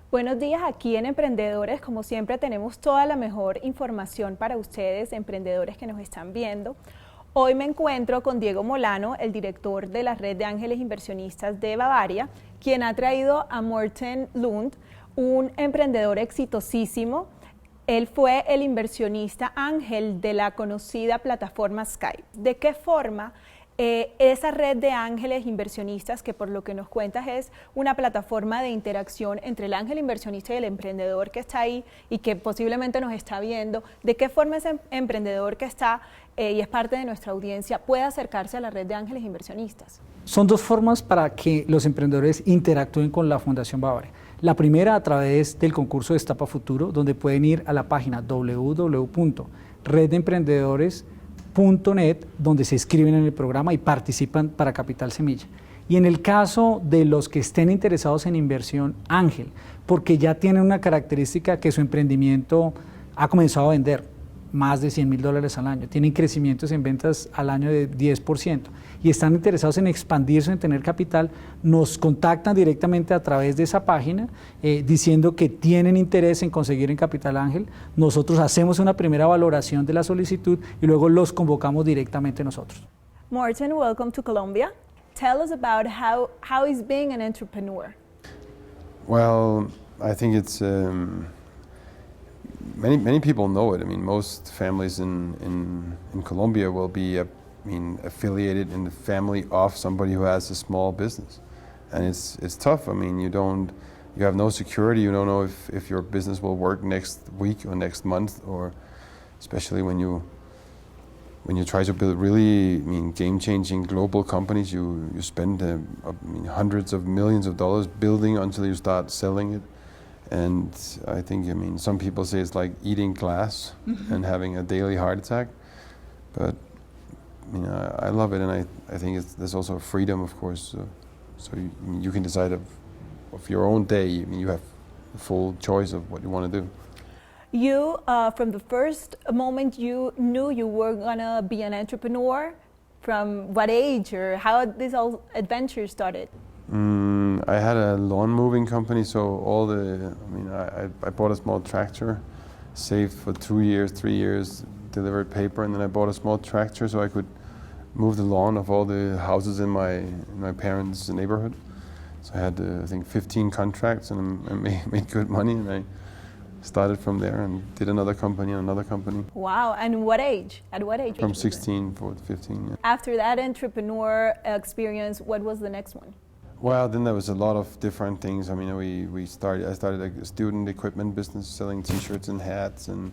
Buenos días, aquí en Emprendedores, como siempre tenemos toda la mejor información para ustedes, emprendedores que nos están viendo. Hoy me encuentro con Diego Molano, el director de la Red de Ángeles Inversionistas de Bavaria, quien ha traído a Morten Lund, un emprendedor exitosísimo. Él fue el inversionista Ángel de la conocida plataforma Skype. ¿De qué forma esa red de ángeles inversionistas, que por lo que nos cuentas es una plataforma de interacción entre el ángel inversionista y el emprendedor que está ahí y que posiblemente nos está viendo, de qué forma ese emprendedor que está y es parte de nuestra audiencia puede acercarse a la red de ángeles inversionistas? Son dos formas para que los emprendedores interactúen con la Fundación Bavaria. La primera a través del concurso Destapa Futuro, donde pueden ir a la página www.reddeemprendedores.net, donde se inscriben en el programa y participan para Capital Semilla. Y en el caso de los que estén interesados en inversión ángel, porque ya tienen una característica que su emprendimiento ha comenzado a vender más de $100,000 al año, tienen crecimientos en ventas al año de 10% y están interesados en expandirse, en tener capital, nos contactan directamente a través de esa página diciendo que tienen interés en conseguir en Capital Ángel. Nosotros hacemos una primera valoración de la solicitud y luego los convocamos directamente nosotros. Morten, welcome to Colombia. Tell us about how is being an entrepreneur. Well, I think it's many people know it. I mean, most families in Colombia will be affiliated in the family of somebody who has a small business, and it's tough. I mean, you have no security. You don't know if your business will work next week or next month, or especially when you try to build really game-changing global companies. You spend hundreds of millions of dollars building until you start selling it. And I think, some people say it's like eating glass and having a daily heart attack. But, I love it, and I think there's also freedom, of course. So you can decide of your own day. You have full choice of what you want to do. You, from the first moment you knew you were gonna be an entrepreneur, from what age or how this whole adventure started? I had a lawn moving company, so I bought a small tractor, saved for 2 years, 3 years, delivered paper, and then I bought a small tractor so I could move the lawn of all the houses in my parents' neighborhood. So I had, I think, 15 contracts, and I made good money, and I started from there and did another company and another company. Wow, and what age? At what age? From 16 to 15, yeah. After that entrepreneur experience, what was the next one? Well, then there was a lot of different things. I started a student equipment business selling T-shirts and hats, and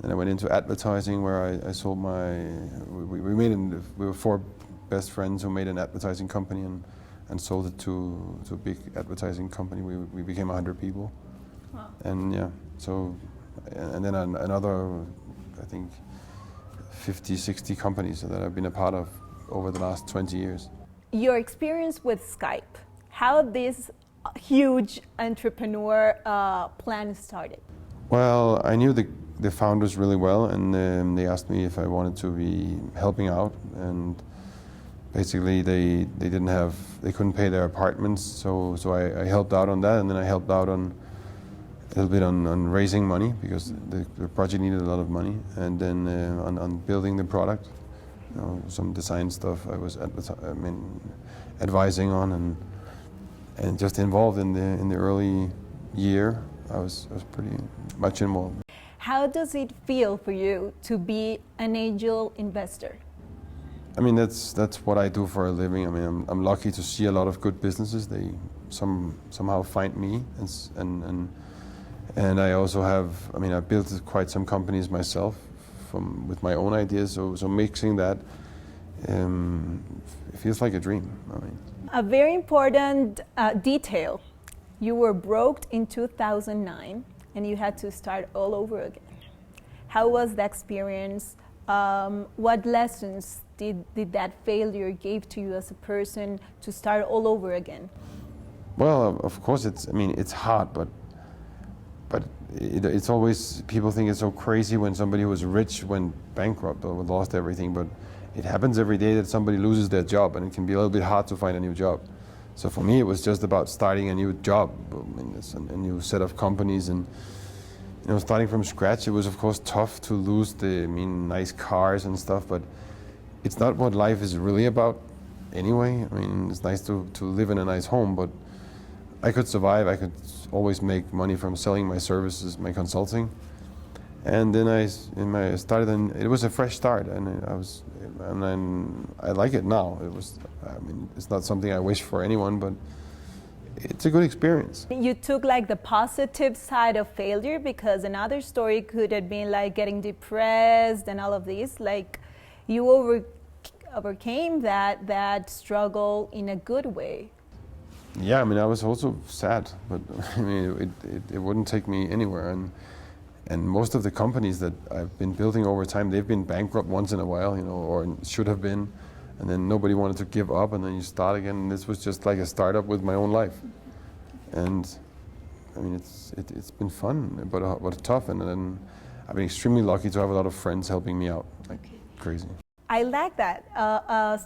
then I went into advertising where I sold we were 4 best friends who made an advertising company and sold it to a big advertising company. We became 100 people. Wow. And yeah, and then another, I think, 50, 60 companies that I've been a part of over the last 20 years. Your experience with Skype, how this huge entrepreneur plan started? Well, I knew the founders really well, and they asked me if I wanted to be helping out, and basically they couldn't pay their apartments, so I helped out on that, and then I helped out on a little bit on raising money because the project needed a lot of money, and then on building the product. Some design stuff I was advising on, and just involved in the early year. I was pretty much involved. How does it feel for you to be an angel investor? That's what I do for a living. I'm lucky to see a lot of good businesses. They somehow find me, and I also have. I built quite some companies myself with my own ideas. So mixing that, it feels like a dream. A very important detail. You were broke in 2009, and you had to start all over again. How was that experience? What lessons did that failure give to you as a person to start all over again? Well, of course, it's hard, but it's always, people think it's so crazy when somebody who was rich went bankrupt or lost everything, but it happens every day that somebody loses their job, and it can be a little bit hard to find a new job. So for me, it was just about starting a new job, a new set of companies, and starting from scratch. It was of course tough to lose the nice cars and stuff, but it's not what life is really about anyway. I mean, it's nice to live in a nice home, but I could survive. I could always make money from selling my services, my consulting. And then I started, and it was a fresh start, and I like it now. It's not something I wish for anyone, but it's a good experience. You took like the positive side of failure, because another story could have been like getting depressed and all of these. Like you overcame that struggle in a good way. Yeah, I was also sad, but it wouldn't take me anywhere. And most of the companies that I've been building over time, they've been bankrupt once in a while, or should have been, and then nobody wanted to give up, and then you start again. And this was just like a startup with my own life, and it's been fun, but tough. And then I've been extremely lucky to have a lot of friends helping me out, crazy. I like that.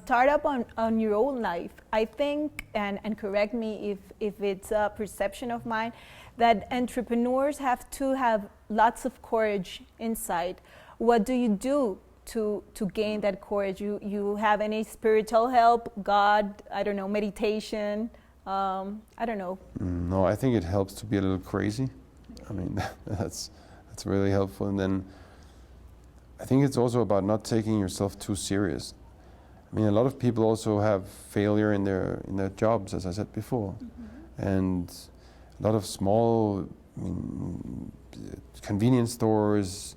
Startup on your own life. I think, and correct me if it's a perception of mine, that entrepreneurs have to have lots of courage inside. What do you do to gain that courage? You have any spiritual help, God, I don't know, meditation, I don't know. No, I think it helps to be a little crazy. That's really helpful. And then I think it's also about not taking yourself too serious. A lot of people also have failure in their jobs, as I said before. Mm-hmm. And a lot of small convenience stores,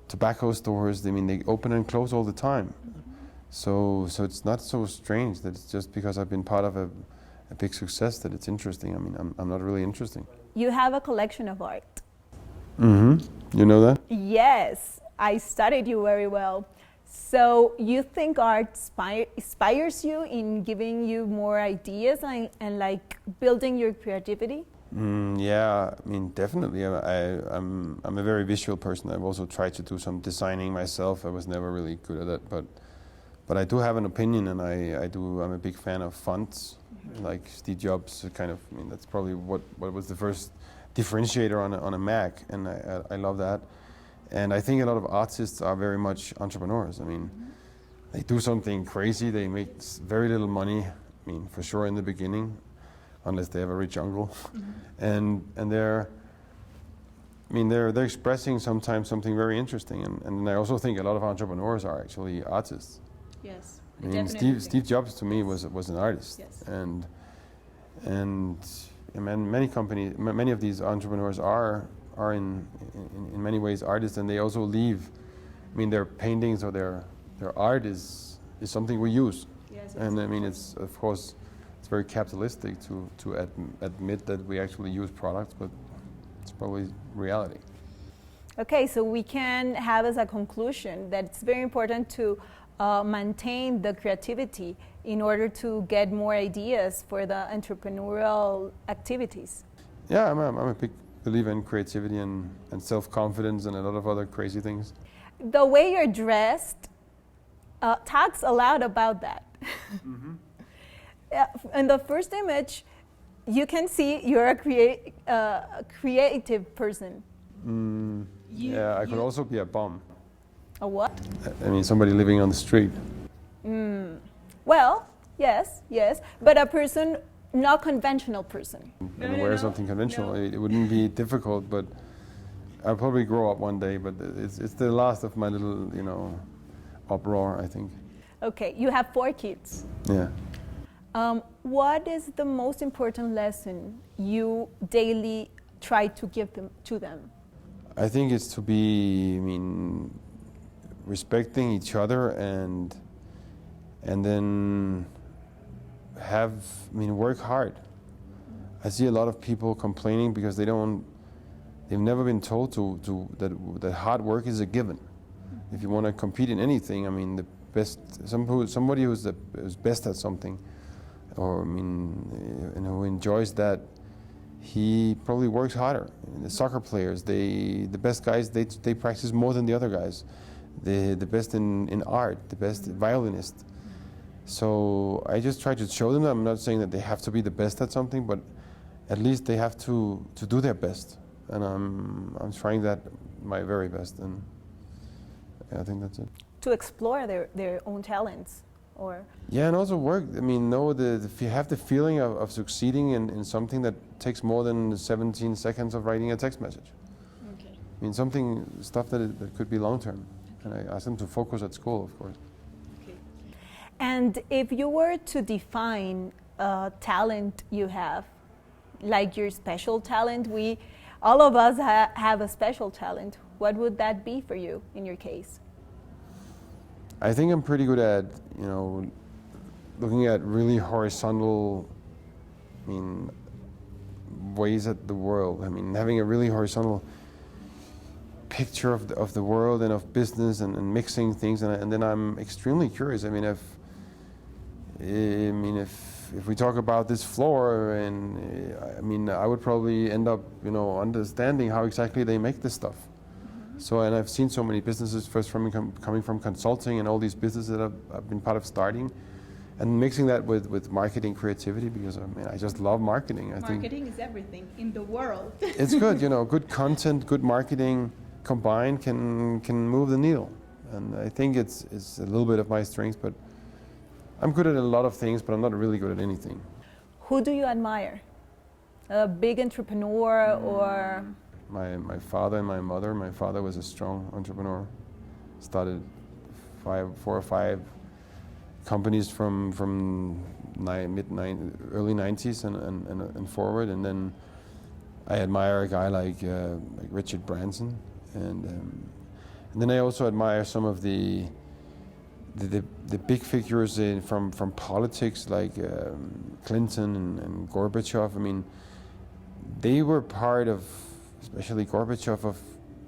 tobacco stores, they open and close all the time. Mm-hmm. So it's not so strange that it's just because I've been part of a big success that it's interesting. I'm not really interesting. You have a collection of art. Mm-hmm. You know that? Yes, I studied you very well. So you think art inspires you in giving you more ideas and like building your creativity? Yeah, definitely. I'm a very visual person. I've also tried to do some designing myself. I was never really good at that, but I do have an opinion, and I'm a big fan of fonts, like Steve Jobs. That's probably what was the first differentiator on a Mac, and I love that. And I think a lot of artists are very much entrepreneurs. They do something crazy. They make very little money. For sure in the beginning, unless they have a rich uncle, and they're expressing sometimes something very interesting. And I also think a lot of entrepreneurs are actually artists. Yes. Steve Jobs to me was an artist. Yes. And many of these entrepreneurs are in many ways artists, and they also leave. Their paintings or their art is something we use. Yes, and it's of course it's very capitalistic to admit that we actually use products, but it's probably reality. Okay, so we can have as a conclusion that it's very important to maintain the creativity in order to get more ideas for the entrepreneurial activities. Yeah, I'm a big believer in creativity and self-confidence and a lot of other crazy things. The way you're dressed talks a lot about that. Mm-hmm. In the first image, you can see you're a creative person. I could also be a bum. A what? Somebody living on the street. Well, yes, but a person, not conventional person. And wear something conventional. No. It wouldn't be difficult, but I'll probably grow up one day. But it's the last of my little, uproar, I think. Okay, you have 4 kids. Yeah. What is the most important lesson you daily try to give to them? I think it's to be, respecting each other and then work hard. I see a lot of people complaining because they've never been told that hard work is a given. If you want to compete in anything, the best, somebody who's best at something, or who enjoys that, he probably works harder. The soccer players, the best guys, they practice more than the other guys. The best in art, the best violinist. So I just try to show them that I'm not saying that they have to be the best at something, but at least they have to do their best. And I'm trying that my very best, and I think that's it. To explore their own talents, or? Yeah, and also work. I mean, if you have the feeling of succeeding in something that takes more than 17 seconds of writing a text message. Okay. I mean, stuff that could be long term. And I ask them to focus at school, of course. Okay. And if you were to define a talent you have, like your special talent, all of us have a special talent. What would that be for you in your case? I think I'm pretty good at, looking at really horizontal, ways at the world. I mean, having a really horizontal picture of the world and of business and mixing things, and then I'm extremely curious. I mean, if we talk about this floor, and I would probably end up, understanding how exactly they make this stuff. So, and I've seen so many businesses first coming from consulting and all these businesses that I've been part of starting, and mixing that with marketing creativity, because I just love marketing. Marketing is everything in the world. It's good, good content, good marketing combined can move the needle, and I think it's a little bit of my strength. But I'm good at a lot of things, but I'm not really good at anything. Who do you admire? A big entrepreneur or? My father and my mother. My father was a strong entrepreneur. Started 4 or 5 companies from early 90s and forward. And then I admire a guy like Richard Branson, and then I also admire some of the big figures from politics, like Clinton and Gorbachev. I mean, they were part of, especially Gorbachev,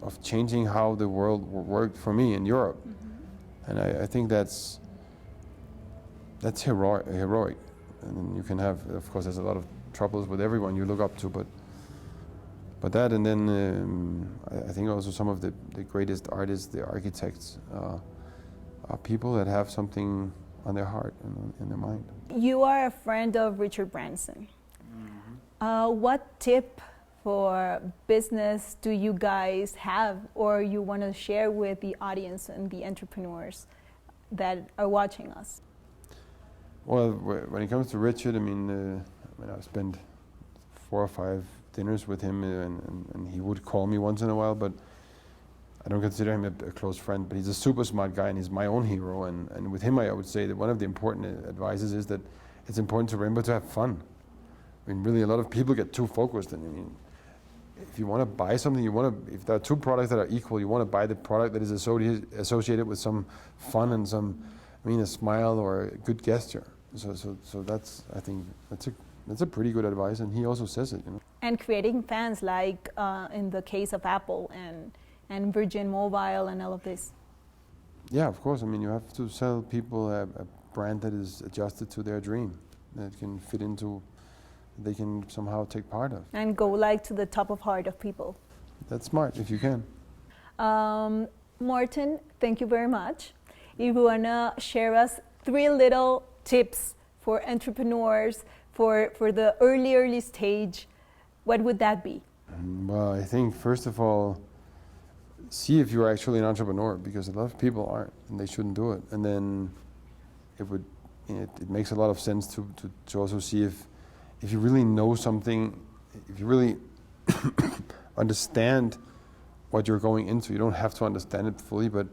of changing how the world worked for me in Europe. Mm-hmm. And I think that's heroic. And you can have, of course, there's a lot of troubles with everyone you look up to, but that, and then I think also some of the greatest artists, the architects, are people that have something on their heart and in their mind. You are a friend of Richard Branson. Mm-hmm. What tip for business do you guys have, or you want to share with the audience and the entrepreneurs that are watching us? Well, when it comes to Richard, I've spent 4 or 5 dinners with him, and he would call me once in a while, but I don't consider him a close friend. But he's a super smart guy, and he's my own hero. And with him, I would say that one of the important advices is that it's important to remember to have fun. I mean, really, a lot of people get too focused. And if you want to buy something, if there are 2 products that are equal, you want to buy the product that is associated with some fun and a smile or a good gesture. So that's, I think that's a pretty good advice, and he also says it. And creating fans, like in the case of Apple and Virgin Mobile and all of this. Yeah, of course. You have to sell people a brand that is adjusted to their dream, that can fit into, they can somehow take part of. And go to the top of heart of people. That's smart, if you can. Morten, thank you very much. If you want to share us 3 little tips for entrepreneurs for the early stage, what would that be? Well, I think first of all, see if you're actually an entrepreneur, because a lot of people aren't, and they shouldn't do it. And then it makes a lot of sense to also see if you really know something, if you really understand what you're going into. You don't have to understand it fully, but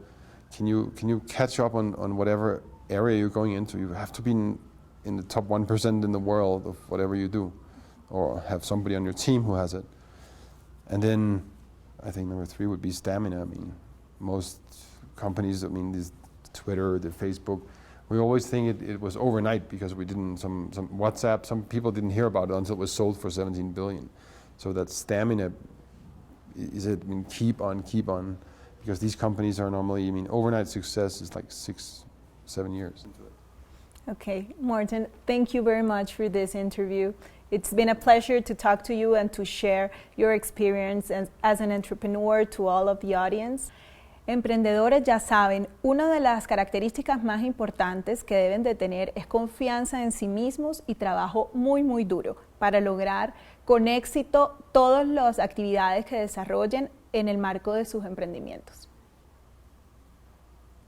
can you catch up on whatever area you're going into? You have to be in the top 1% in the world of whatever you do, or have somebody on your team who has it. And then I think number 3 would be stamina. Most companies, this Twitter, the Facebook, we always think it was overnight, because we didn't, some WhatsApp, some people didn't hear about it until it was sold for 17 billion. So that stamina is keep on, because these companies are normally, overnight success is like 6-7 years into it. Okay, Morten, thank you very much for this interview. It's been a pleasure to talk to you and to share your experience as an entrepreneur to all of the audience. Emprendedores, ya saben, una de las características más importantes que deben de tener es confianza en sí mismos y trabajo muy duro para lograr con éxito todas las actividades que desarrollen en el marco de sus emprendimientos.